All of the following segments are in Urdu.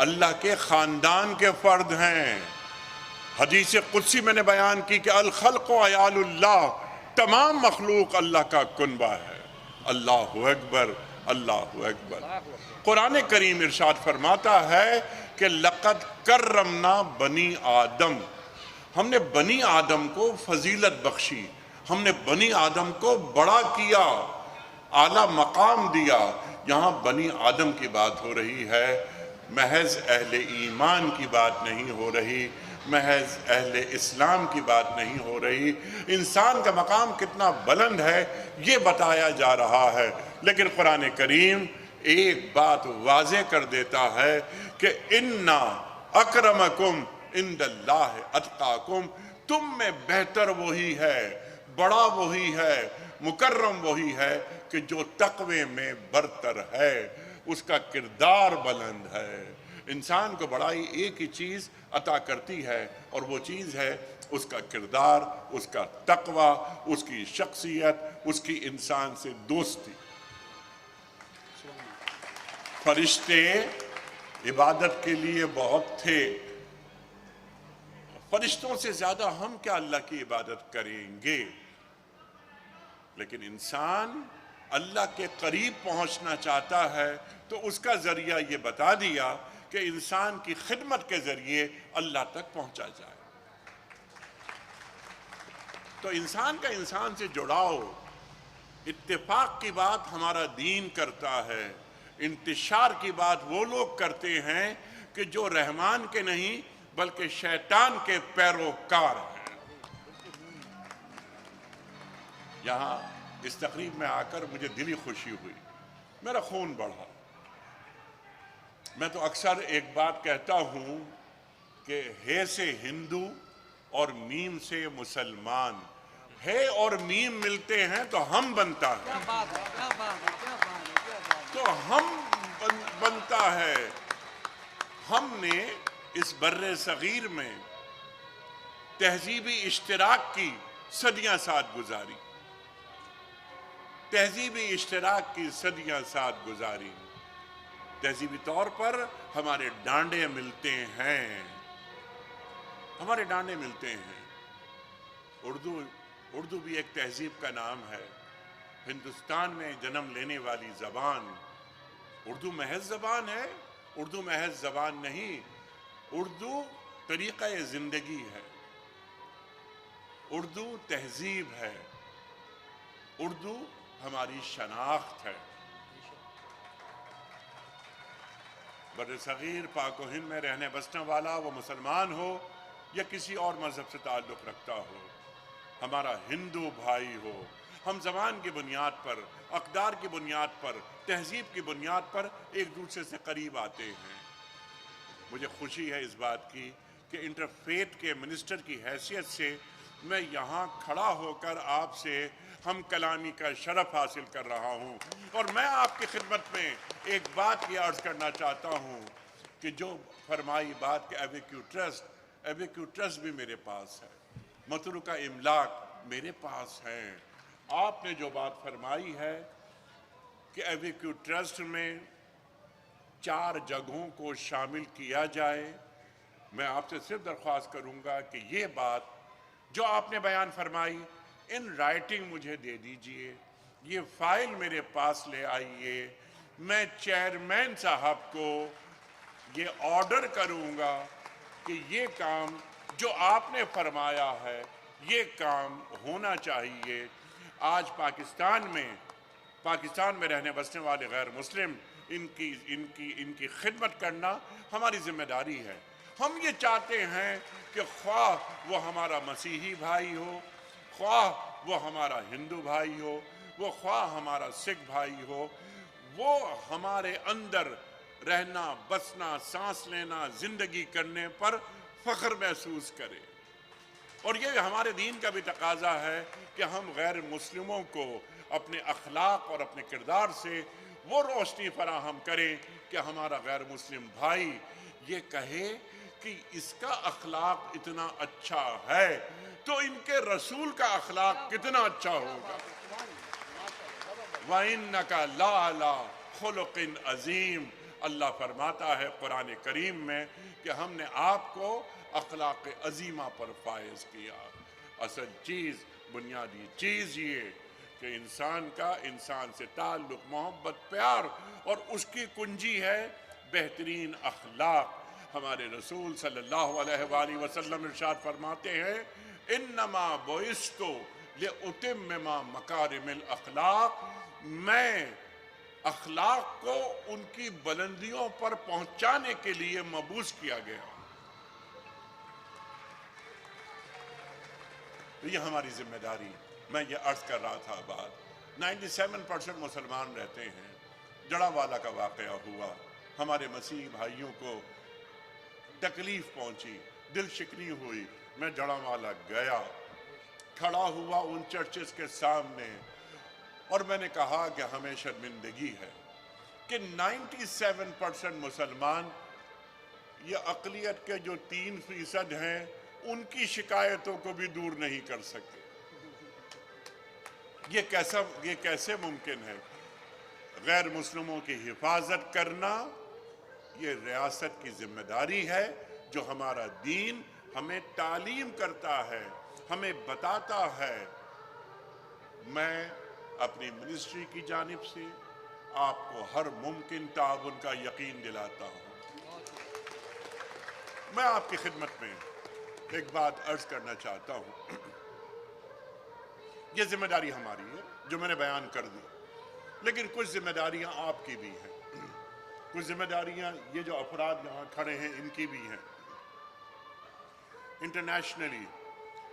اللہ کے خاندان کے فرد ہیں۔ حدیث قدسی میں نے بیان کی کہ الخلق و عیال اللہ، تمام مخلوق اللہ کا کنبہ ہے۔ اللہ اکبر، اللہ اکبر۔ قرآن کریم ارشاد فرماتا ہے کہ لقد کرمنا بنی آدم، ہم نے بنی آدم کو فضیلت بخشی، ہم نے بنی آدم کو بڑا کیا، اعلیٰ مقام دیا۔ یہاں بنی آدم کی بات ہو رہی ہے، محض اہل ایمان کی بات نہیں ہو رہی، محض اہل اسلام کی بات نہیں ہو رہی۔ انسان کا مقام کتنا بلند ہے یہ بتایا جا رہا ہے، لیکن قرآن کریم ایک بات واضح کر دیتا ہے کہ اِنَّا اَكْرَمَكُمْ عِنْدَ اللَّهِ أَتْقَاكُمْ، تم میں بہتر وہی ہے، بڑا وہی ہے، مکرم وہی ہے کہ جو تقوی میں برتر ہے، اس کا کردار بلند ہے۔ انسان کو بڑائی ایک ہی چیز عطا کرتی ہے اور وہ چیز ہے اس کا کردار، اس کا تقوی، اس کی شخصیت، اس کی انسان سے دوستی۔ فرشتے عبادت کے لیے بہت تھے، فرشتوں سے زیادہ ہم کیا اللہ کی عبادت کریں گے، لیکن انسان اللہ کے قریب پہنچنا چاہتا ہے تو اس کا ذریعہ یہ بتا دیا کہ انسان کی خدمت کے ذریعے اللہ تک پہنچا جائے۔ تو انسان کا انسان سے جڑاؤ، اتفاق کی بات ہمارا دین کرتا ہے، انتشار کی بات وہ لوگ کرتے ہیں کہ جو رحمان کے نہیں بلکہ شیطان کے پیروکار ہیں۔ یہاں اس تقریب میں آ کر مجھے دلی خوشی ہوئی، میرا خون بڑھا۔ میں تو اکثر ایک بات کہتا ہوں کہ ہے سے ہندو اور میم سے مسلمان، ہے اور میم ملتے ہیں تو ہم بنتا ہے، تو ہم بنتا ہے۔ ہم نے اس بر صغیر میں تہذیبی اشتراک کی صدیاں ساتھ گزاری، تہذیبی اشتراک کی صدیاں ساتھ گزاری۔ تہذیبی طور پر ہمارے ڈانڈے ملتے ہیں، ہمارے ڈانڈے ملتے ہیں۔ اردو بھی ایک تہذیب کا نام ہے، ہندوستان میں جنم لینے والی زبان۔ اردو محض زبان ہے؟ اردو محض زبان نہیں، اردو طریقہ زندگی ہے، اردو تہذیب ہے، اردو ہماری شناخت ہے۔ بر صغیر پاک و ہند میں رہنے بسنے والا وہ مسلمان ہو یا کسی اور مذہب سے تعلق رکھتا ہو، ہمارا ہندو بھائی ہو، ہم زبان کی بنیاد پر، اقدار کی بنیاد پر، تہذیب کی بنیاد پر ایک دوسرے سے قریب آتے ہیں۔ مجھے خوشی ہے اس بات کی کہ انٹرفیتھ کے منسٹر کی حیثیت سے میں یہاں کھڑا ہو کر آپ سے ہم کلامی کا شرف حاصل کر رہا ہوں، اور میں آپ کی خدمت میں ایک بات یہ عرض کرنا چاہتا ہوں کہ جو فرمائی بات کہ ایویکیو ٹرسٹ بھی میرے پاس ہے، متروکہ املاک میرے پاس ہیں۔ آپ نے جو بات فرمائی ہے کہ ایویکیو ٹرسٹ میں 4 جگہوں کو شامل کیا جائے، میں آپ سے صرف درخواست کروں گا کہ یہ بات جو آپ نے بیان فرمائی ان رائٹنگ مجھے دے دیجئے، یہ فائل میرے پاس لے آئیے، میں چیئرمین صاحب کو یہ آرڈر کروں گا کہ یہ کام جو آپ نے فرمایا ہے یہ کام ہونا چاہیے۔ آج پاکستان میں رہنے بسنے والے غیر مسلم ان کی خدمت کرنا ہماری ذمہ داری ہے۔ ہم یہ چاہتے ہیں کہ خواہ وہ ہمارا مسیحی بھائی ہو، خواہ وہ ہمارا ہندو بھائی ہو، وہ خواہ ہمارا سکھ بھائی ہو، وہ ہمارے اندر رہنا، بسنا، سانس لینا، زندگی کرنے پر فخر محسوس کرے۔ اور یہ ہمارے دین کا بھی تقاضا ہے کہ ہم غیر مسلموں کو اپنے اخلاق اور اپنے کردار سے وہ روشنی فراہم کریں کہ ہمارا غیر مسلم بھائی یہ کہے کہ اس کا اخلاق اتنا اچھا ہے تو ان کے رسول کا اخلاق کتنا اچھا ہوگا۔ وَإِنَّكَ لَعَلَىٰ خُلُقٍ عَظِيمٍ، اللہ فرماتا ہے قرآن کریم میں کہ ہم نے آپ کو اخلاق عظیمہ پر فائز کیا۔ اصل چیز، بنیادی چیز یہ کہ انسان کا انسان سے تعلق، محبت، پیار، اور اس کی کنجی ہے بہترین اخلاق۔ ہمارے رسول صلی اللہ علیہ وآلہ وسلم ارشاد فرماتے ہیں انما بعثت لأتمم مکارم الاخلاق، میں اخلاق کو ان کی بلندیوں پر پہنچانے کے لیے مبعوث کیا گیا۔ یہ ہماری ذمہ داری، میں یہ عرض کر رہا تھا بات، 97% مسلمان رہتے ہیں۔ جڑاوالا کا واقعہ ہوا، ہمارے مسیحی بھائیوں کو تکلیف پہنچی، دل شکنی ہوئی۔ میں جڑاوالا گیا، کھڑا ہوا ان چرچز کے سامنے، اور میں نے کہا کہ ہمیں شرمندگی ہے کہ 97% مسلمان، یہ اقلیت کے جو 3% ہیں، ان کی شکایتوں کو بھی دور نہیں کر سکتے۔ یہ کیسے ممکن ہے؟ غیر مسلموں کی حفاظت کرنا یہ ریاست کی ذمہ داری ہے، جو ہمارا دین ہمیں تعلیم کرتا ہے، ہمیں بتاتا ہے۔ میں اپنی منسٹری کی جانب سے آپ کو ہر ممکن تعاون کا یقین دلاتا ہوں۔ میں آپ کی خدمت میں ایک بات عرض کرنا چاہتا ہوں۔ یہ ذمہ داری ہماری ہے جو میں نے بیان کر دی، لیکن کچھ ذمہ داریاں آپ کی بھی ہیں، کچھ ذمہ داریاں یہ جو افراد یہاں کھڑے ہیں ان کی بھی ہیں۔ انٹرنیشنلی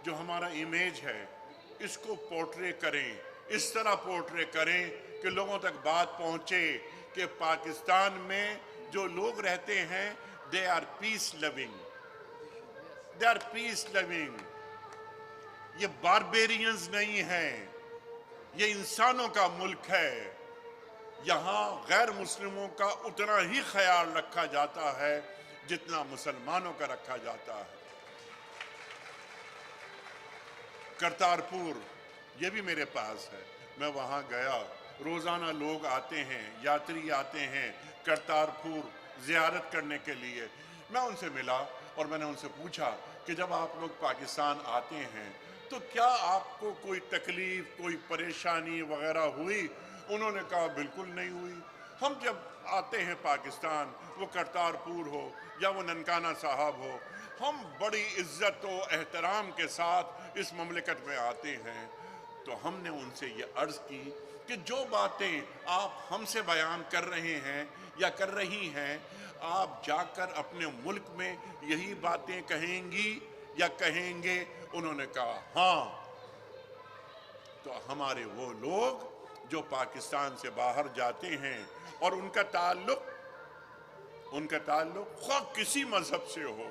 جو ہمارا امیج ہے، اس کو پورٹرے کریں، اس طرح پورٹرے کریں کہ لوگوں تک بات پہنچے کہ پاکستان میں جو لوگ رہتے ہیں they are peace loving، یہ باربیرینز نہیں ہیں، یہ انسانوں کا ملک ہے۔ یہاں غیر مسلموں کا اتنا ہی خیال رکھا جاتا ہے جتنا مسلمانوں کا رکھا جاتا ہے۔ کرتارپور یہ بھی میرے پاس ہے، میں وہاں گیا، روزانہ لوگ آتے ہیں، یاتری آتے ہیں کرتارپور زیارت کرنے کے لیے۔ میں ان سے ملا اور میں نے ان سے پوچھا کہ جب آپ لوگ پاکستان آتے ہیں تو کیا آپ کو کوئی تکلیف، کوئی پریشانی وغیرہ ہوئی؟ انہوں نے کہا بالکل نہیں ہوئی۔ ہم جب آتے ہیں پاکستان، وہ کرتارپور ہو یا وہ ننکانہ صاحب ہو، ہم بڑی عزت و احترام کے ساتھ اس مملکت میں آتے ہیں۔ تو ہم نے ان سے یہ عرض کی کہ جو باتیں آپ ہم سے بیان کر رہے ہیں یا کر رہی ہیں، آپ جا کر اپنے ملک میں یہی باتیں کہیں گی یا کہیں گے؟ انہوں نے کہا ہاں۔ تو ہمارے وہ لوگ جو پاکستان سے باہر جاتے ہیں اور ان کا تعلق خواہ کسی مذہب سے ہو،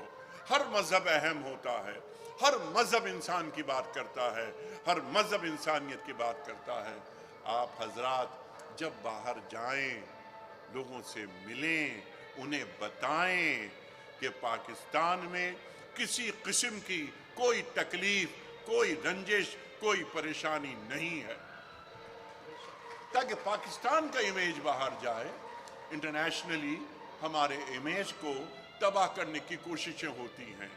ہر مذہب اہم ہوتا ہے، ہر مذہب انسان کی بات کرتا ہے، ہر مذہب انسانیت کی بات کرتا ہے۔ آپ حضرات جب باہر جائیں، لوگوں سے ملیں، انہیں بتائیں کہ پاکستان میں کسی قسم کی کوئی تکلیف، کوئی رنجش، کوئی پریشانی نہیں ہے، تاکہ پاکستان کا امیج باہر جائے۔ انٹرنیشنلی ہمارے امیج کو تباہ کرنے کی کوششیں ہوتی ہیں۔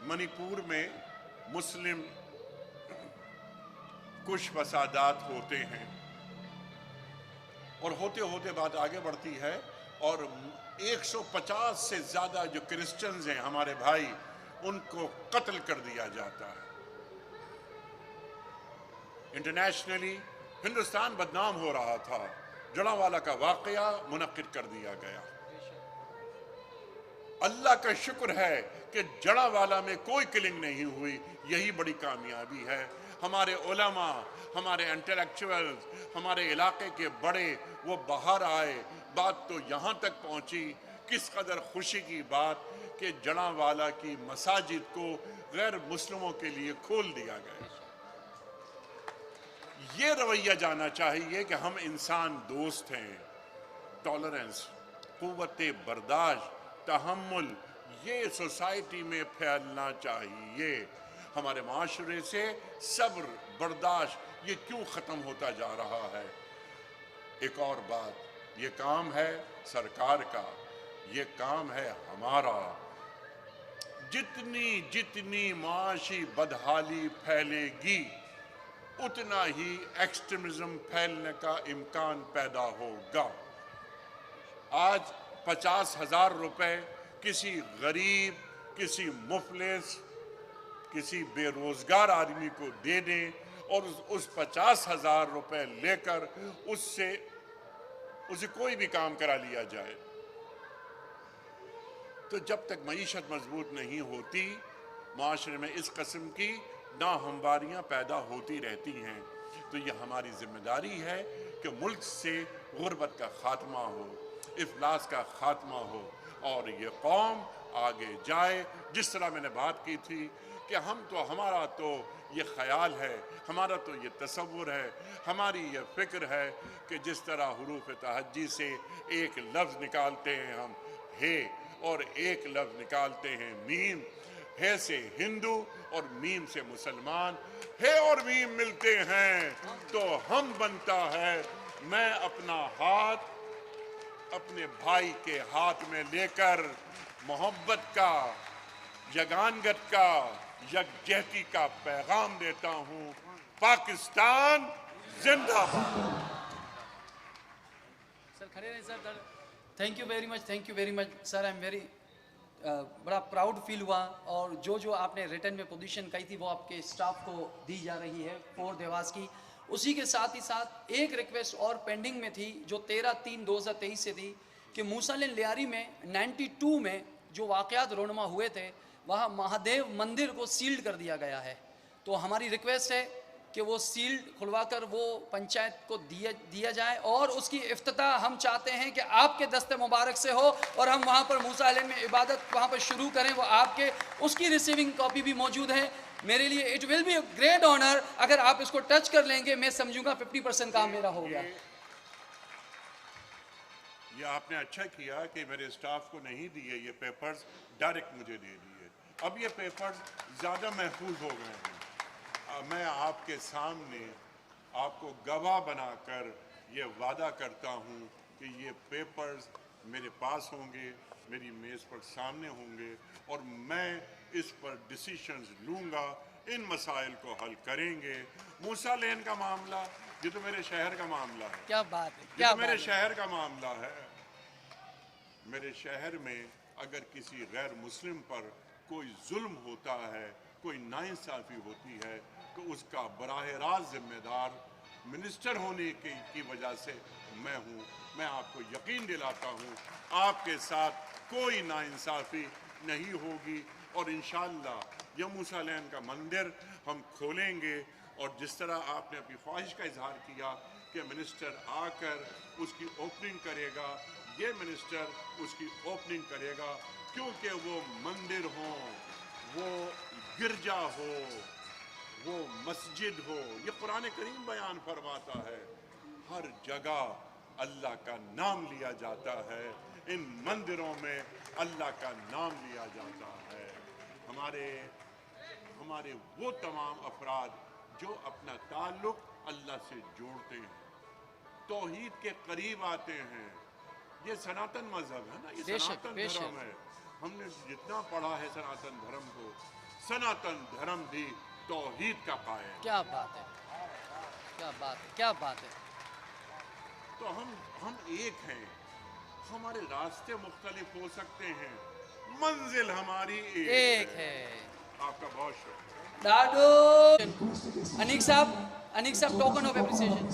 منی پور میں مسلم کچھ فسادات ہوتے ہیں، اور ہوتے ہوتے بات آگے بڑھتی ہے، اور 150 سے زیادہ جو کرسچنز ہیں ہمارے بھائی، ان کو قتل کر دیا جاتا ہے۔ انٹرنیشنلی ہندوستان بدنام ہو رہا تھا، جڑاوالا کا واقعہ منعقد کر دیا گیا۔ اللہ کا شکر ہے کہ جڑاوالا میں کوئی کلنگ نہیں ہوئی، یہی بڑی کامیابی ہے۔ ہمارے علماء، ہمارے انٹلیکچوئلز، ہمارے علاقے کے بڑے وہ باہر آئے، بات تو یہاں تک پہنچی، کس قدر خوشی کی بات کہ جڑاوالا کی مساجد کو غیر مسلموں کے لیے کھول دیا گیا۔ یہ رویہ جانا چاہیے کہ ہم انسان دوست ہیں۔ ٹالرنس، قوت برداشت، تحمل، یہ سوسائٹی میں پھیلنا چاہیے۔ ہمارے معاشرے سے صبر، برداشت یہ کیوں ختم ہوتا جا رہا ہے؟ ایک اور بات، یہ کام ہے سرکار کا، یہ کام ہے ہمارا۔ جتنی جتنی معاشی بدحالی پھیلے گی اتنا ہی ایکسٹریمزم پھیلنے کا امکان پیدا ہوگا۔ آج 50,000 روپے کسی غریب، کسی مفلس، کسی بے روزگار آدمی کو دے دیں اور اس 50,000 روپے لے کر اسے کوئی بھی کام کرا لیا جائے، تو جب تک معیشت مضبوط نہیں ہوتی معاشرے میں اس قسم کی ناہمواریاں پیدا ہوتی رہتی ہیں۔ تو یہ ہماری ذمہ داری ہے کہ ملک سے غربت کا خاتمہ ہو، افلاس کا خاتمہ ہو اور یہ قوم آگے جائے۔ جس طرح میں نے بات کی تھی کہ ہمارا تو یہ خیال ہے، ہمارا تو یہ تصور ہے، ہماری یہ فکر ہے کہ جس طرح حروف تہجی سے ایک لفظ نکالتے ہیں ہم ہے اور ایک لفظ نکالتے ہیں میم، ہے سے ہندو اور میم سے مسلمان، ہے اور میم ملتے ہیں تو ہم بنتا ہے۔ میں اپنا ہاتھ اپنے بھائی کے ہاتھ میں لے کر محبت کا، یگانگت کا، یکجہتی کا پیغام دیتا ہوں۔ پاکستان زندہ باد۔ سر کھڑے رہیں sir. Thank you very much sir, I am very بڑا پراؤڈ فیل ہوا، اور جو آپ نے ریٹن میں پوزیشن کہی تھی وہ آپ کے اسٹاف کو دی جا رہی ہے فور دیواس کی۔ اسی کے ساتھ ہی ساتھ ایک ریکویسٹ اور پینڈنگ میں تھی جو 13/3/2023 سے تھی کہ موسیٰ لین لیاری میں 92 میں جو واقعات رونما ہوئے تھے وہاں مہادیو مندر کو سیلڈ کر دیا گیا ہے، تو ہماری ریکویسٹ ہے کہ وہ سیلڈ کھلوا کر وہ پنچایت کو دیا جائے، اور اس کی افتتاح ہم چاہتے ہیں کہ آپ کے دست مبارک سے ہو اور ہم وہاں پر موسیٰ لین میں عبادت وہاں پر شروع کریں۔ وہ آپ کے اس کی ریسیونگ کاپی بھی موجود ہے۔ میرے لیے it will be a great honour اگر آپ اس کو ٹچ کر لیں گے، میں سمجھوں گا 50% کام میرا ہو گیا۔ یہ آپ نے اچھا کیا کہ میرے اسٹاف کو نہیں دیے یہ پیپرز، ڈائریکٹ مجھے دے دیے۔ اب یہ پیپرز زیادہ محفوظ ہو گئے ہیں۔ میں آپ کے سامنے آپ کو گواہ بنا کر یہ وعدہ کرتا ہوں کہ یہ پیپرز میرے پاس ہوں گے، میری میز پر سامنے ہوں گے، اور میں اس پر ڈیسیشنز لوں گا، ان مسائل کو حل کریں گے۔ موسیٰ لین کا معاملہ یہ تو میرے شہر کا معاملہ ہے۔ کیا بات ہے، یہ تو میرے شہر کا معاملہ ہے۔ میرے شہر میں اگر کسی غیر مسلم پر کوئی ظلم ہوتا ہے، کوئی ناانصافی ہوتی ہے، تو اس کا براہ راست ذمہ دار منسٹر ہونے کی وجہ سے میں ہوں۔ میں آپ کو یقین دلاتا ہوں آپ کے ساتھ کوئی ناانصافی نہیں ہوگی، اور انشاءاللہ یہ موسیٰ لین کا مندر ہم کھولیں گے، اور جس طرح آپ نے اپنی خواہش کا اظہار کیا کہ منسٹر آ کر اس کی اوپننگ کرے گا، یہ منسٹر اس کی اوپننگ کرے گا، کیونکہ وہ مندر ہوں، وہ گرجا ہو، وہ مسجد ہو۔ یہ قرآن کریم بیان فرماتا ہے ہر جگہ اللہ کا نام لیا جاتا ہے، ان مندروں میں اللہ کا نام لیا جاتا ہے۔ ہمارے وہ تمام افراد جو اپنا تعلق اللہ سے جوڑتے ہیں، توحید کے قریب آتے ہیں۔ یہ سناتن مذہب ہے نا، یہ سناتن دھرم ہے۔ ہم نے جتنا پڑھا ہے سناتن دھرم کو، سناتن دھرم بھی توحید کا قائل ہے۔ کیا بات ہے، کیا بات ہے، کیا بات ہے۔ تو ہم ایک ہیں، ہمارے راستے مختلف ہو سکتے ہیں، منزل ہماری ایک ہے۔ آپ کا بہت شکریہ۔ ڈاڈو انیک صاحب ٹوکن آف اپریسیشن۔